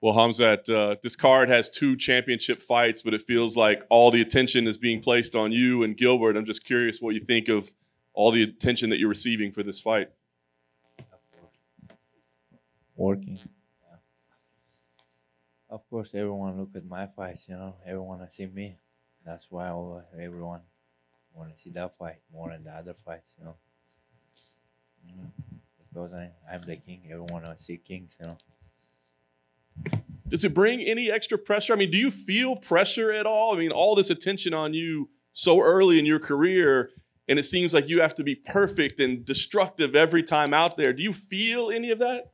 Well, Khamzat, this card has 2 championship fights, but it feels like all the attention is being placed on you and Gilbert. I'm just curious what you think of all the attention that you're receiving for this fight. Working. Yeah. Of course, everyone look at my fights, everyone want to see me. That's why everyone want to see that fight more than the other fights, Because I'm the king, everyone want to see kings, Does it bring any extra pressure? I mean, do you feel pressure at all? I mean, all this attention on you so early in your career, and it seems like you have to be perfect and destructive every time out there. Do you feel any of that?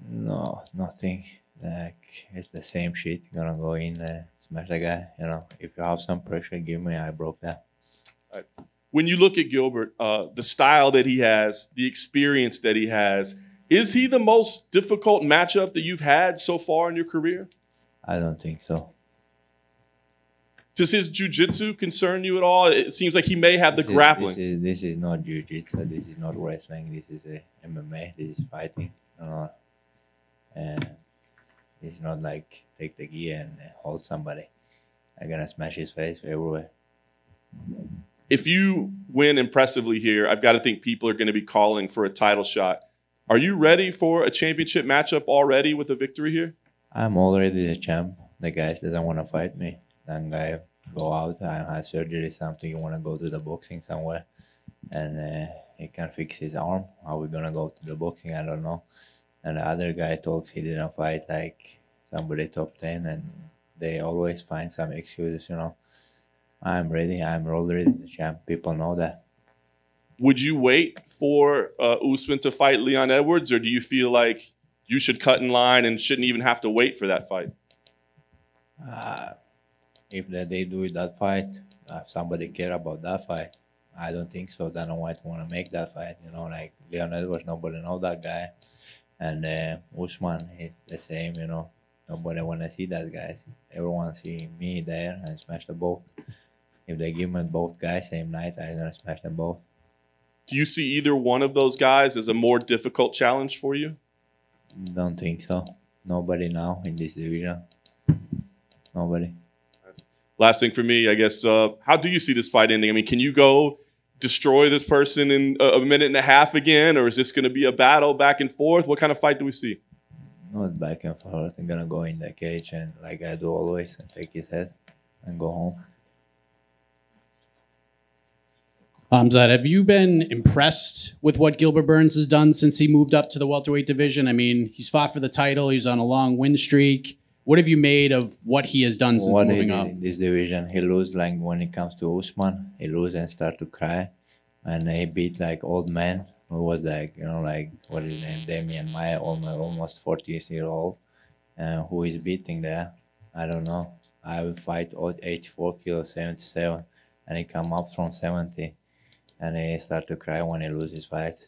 No, nothing. Like, it's the same shit. Gonna go in, smash the guy. If you have some pressure, give me. I broke that. Right. When you look at Gilbert, the style that he has, the experience that he has, is he the most difficult matchup that you've had so far in your career? I don't think so. Does his jiu-jitsu concern you at all? It seems like he may have the grappling. This is not jiu-jitsu. This is not wrestling. This is MMA. This is fighting. And it's not like take the gear and hold somebody. I'm gonna smash his face everywhere. If you win impressively here, I've got to think people are going to be calling for a title shot. Are you ready for a championship matchup already with a victory here? I'm already the champ. The guy doesn't want to fight me. That guy go out, I have surgery, something, you want to go to the boxing somewhere. And he can fix his arm. How we going to go to the boxing, I don't know. And the other guy talks he didn't fight like somebody top 10, and they always find some excuses, I'm ready. I'm already the champ. People know that. Would you wait for Usman to fight Leon Edwards, or do you feel like you should cut in line and shouldn't even have to wait for that fight? If they do that fight, if somebody care about that fight, I don't think so. Dana White want to make that fight. Like Leon Edwards, nobody know that guy. And Usman is the same, Nobody want to see that guy. Everyone see me there and smash the both. If they give me both guys same night, I'm going to smash them both. Do you see either one of those guys as a more difficult challenge for you? Don't think so. Nobody now in this division. Nobody. Last thing for me, I guess, how do you see this fight ending? I mean, can you go destroy this person in a minute and a half again, or is this going to be a battle back and forth? What kind of fight do we see? Not back and forth. I'm going to go in the cage and like I do always and take his head and go home. Khamzat, have you been impressed with what Gilbert Burns has done since he moved up to the welterweight division? I mean, he's fought for the title. He's on a long win streak. What have you made of what he has done since moving up? In this division, he lose like when it comes to Usman. He lose and start to cry. And he beat like old man who was like, like what is his name, Damian Maya, almost 40 years old. Who is beating there? I don't know. I will fight 84 kilos, 77. And he come up from 70. And he start to cry when he loses his fight.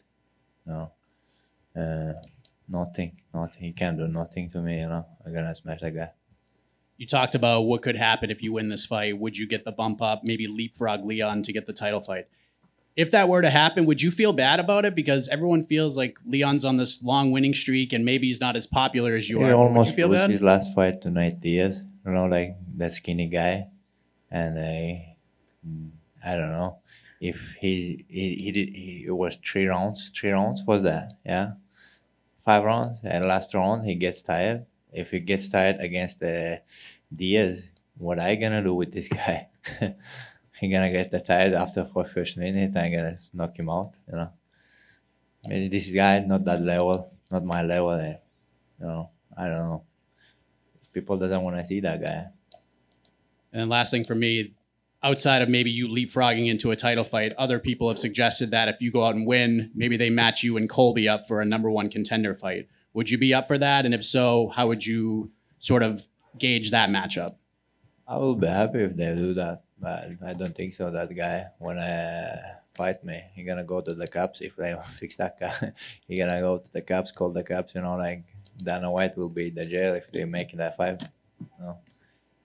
Nothing. He can't do nothing to me, I'm gonna smash that guy. You talked about what could happen if you win this fight. Would you get the bump up, maybe leapfrog Leon to get the title fight? If that were to happen, would you feel bad about it? Because everyone feels like Leon's on this long winning streak and maybe he's not as popular as you are. He almost would you feel lost bad? his last fight to Nate Diaz, like that skinny guy. And I don't know. If it was 3 rounds. 3 rounds was that, yeah? 5 rounds, and last round he gets tired. If he gets tired against Diaz, what I gonna do with this guy? He gonna get tired after the first minute. I'm gonna knock him out. Maybe this guy not that level, not my level. I don't know. People doesn't want to see that guy. And last thing for me, outside of maybe you leapfrogging into a title fight, other people have suggested that if you go out and win, maybe they match you and Colby up for a #1 contender fight. Would you be up for that? And if so, how would you sort of gauge that matchup? I will be happy if they do that, but I don't think so. That guy, when fight me, he gonna go to the cops if they fix that guy. He gonna go to the cops, call the cops, like Dana White will be in the jail if they make that fight.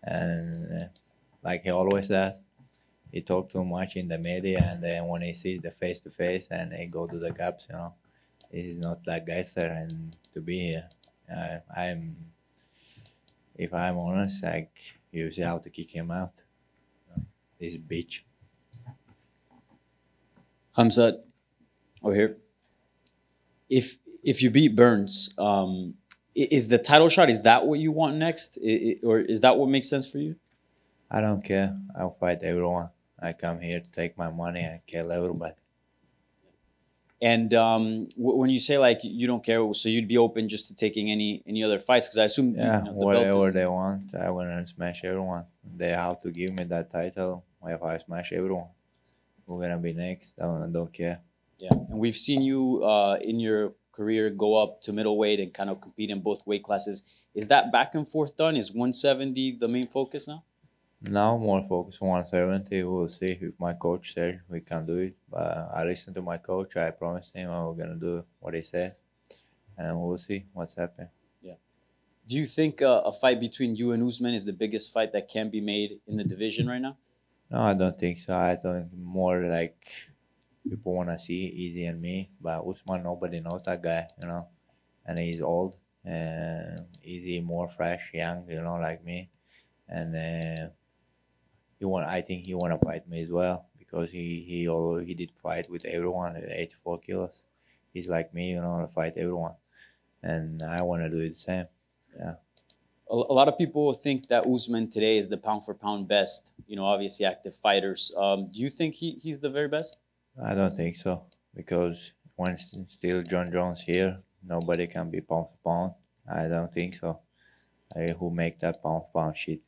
And like he always does. He talk too much in the media, and then when he sees the face-to-face and he go to the cops, he's not that gangster and to be here. I'm if I'm honest, like you see how to kick him out. This bitch. Khamzat, over here. If you beat Burns, is the title shot, is that what you want next? Or is that what makes sense for you? I don't care. I'll fight everyone. I come here to take my money and kill everybody. And when you say like you don't care, so you'd be open just to taking any other fights? Because I assume Yeah, the whatever belt is, they want, I wanna smash everyone. They have to give me that title. If I smash everyone, who's gonna be next? I don't care. yeah. And we've seen you in your career go up to middleweight and kind of compete in both weight classes. Is that back and forth done? Is 170 the main focus now? Now more focus on 170. We'll see if my coach said we can do it. But I listened to my coach. I promised him I was gonna do what he said, and we'll see what's happening. Yeah. Do you think a fight between you and Usman is the biggest fight that can be made in the division right now? No, I don't think so. I think more like people wanna see Easy and me, but Usman nobody knows that guy, and he's old and Easy more fresh, young, like me, and. I think he want to fight me as well because he did fight with everyone at 84 kilos. He's like me, to fight everyone, and I want to do the same. Yeah. A lot of people think that Usman today is the pound for pound best. Obviously active fighters. Do you think he's the very best? I don't think so because when still John Jones here, nobody can be pound for pound. I don't think so. Who make that pound for pound shit,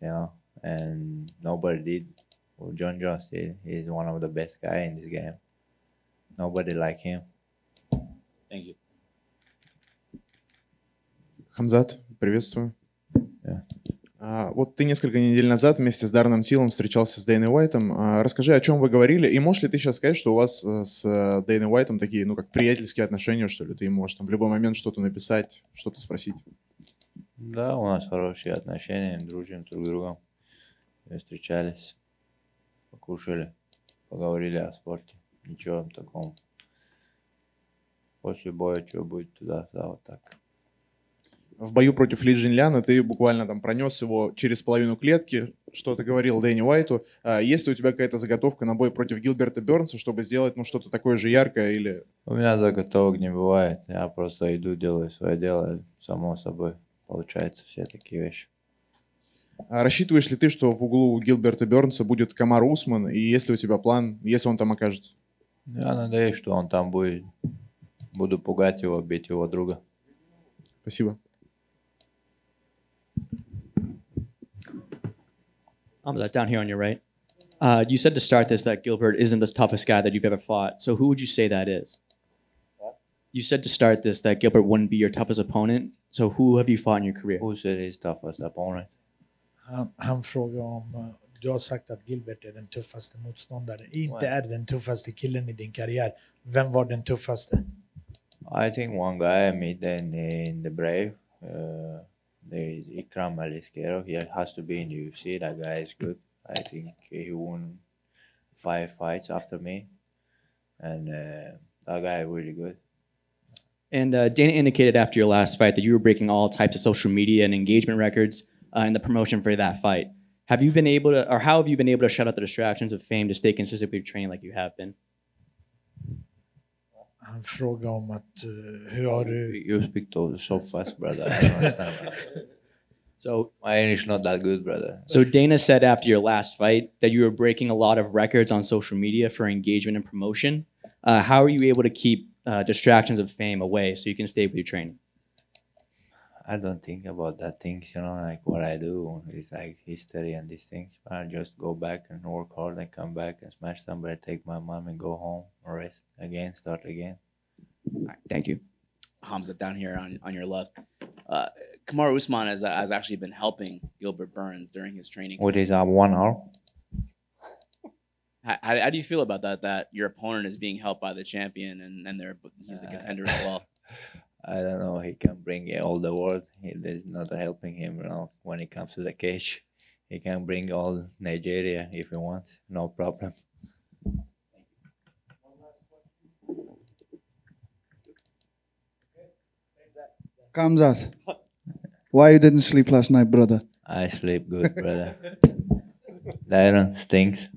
and nobody did. Well, John Jones did. He's one of the best guys in this game. Nobody like him. Thank you. Хамзат, приветствую. Yeah. Вот ты несколько недель назад вместе с Дарреном Тиллом встречался с Дэйной Уайтом. Расскажи, о чем вы говорили, и можешь ли ты сейчас сказать, что у вас с Дэйной Уайтом такие, как приятельские отношения, что ли? Ты ему можешь там в любой момент что-то написать, что-то спросить? Да, у нас хорошие отношения, дружим друг с другом. Мы встречались, покушали, поговорили о спорте. Ничего такого. После боя что будет туда-сюда, вот так. В бою против Ли Джинляна ты буквально там пронес его через половину клетки, что ты говорил Дэнни Уайту. Есть ли у тебя какая-то заготовка на бой против Гилберта Бернса, чтобы сделать что-то такое же яркое? Или... У меня заготовок не бывает. Я просто иду, делаю свое дело, само собой. Получается все такие вещи. Рассчитываешь ли ты, что в углу у Гилберта Бернса будет Камару Усман, и есть ли у тебя план, если он там окажется? Я надеюсь, что он там будет. Буду пугать его, бить его друга. Спасибо. Down here on your right. You said to start this that Gilbert isn't the toughest guy that you've ever fought. So who would you say that is? What? You said to start this that Gilbert wouldn't be your toughest opponent. So who have you fought in your career? Who said he's toughest opponent? Han frågar om du har sagt att Gilbert är den tuffaste motståndaren. Inte är den tuffaste killen i din karriär. Vem var den tuffaste? I think one guy I met in the Brave. There is Ikram Aliskero. He has to be in the UFC. That guy is good. I think he won 5 fights after me. And that guy is really good. And Dana indicated after your last fight that you were breaking all types of social media and engagement records in the promotion for that fight. Have you been able to, or how have you been able to shut out the distractions of fame to stay consistent with your training like you have been? Han frågar om att hur har du... You speak so fast, brother. I don't understand. So my English not that good, brother. So Dana said after your last fight that you were breaking a lot of records on social media for engagement and promotion. How are you able to keep distractions of fame away so you can stay with your training? I don't think about that things, like what I do is like history and these things. I just go back and work hard and come back and smash somebody, take my mom and go home, rest again, start again. All right, thank you. Khamzat down here on your left. Kamaru Usman has actually been helping Gilbert Burns during his training. What is 1 hour? How do you feel about that your opponent is being helped by the champion and he's the contender as well? I don't know. He can bring all the world. There's not helping him, when it comes to the cage. He can bring all Nigeria if he wants. No problem. Khamzat, why you didn't sleep last night, brother? I sleep good, brother. That stinks.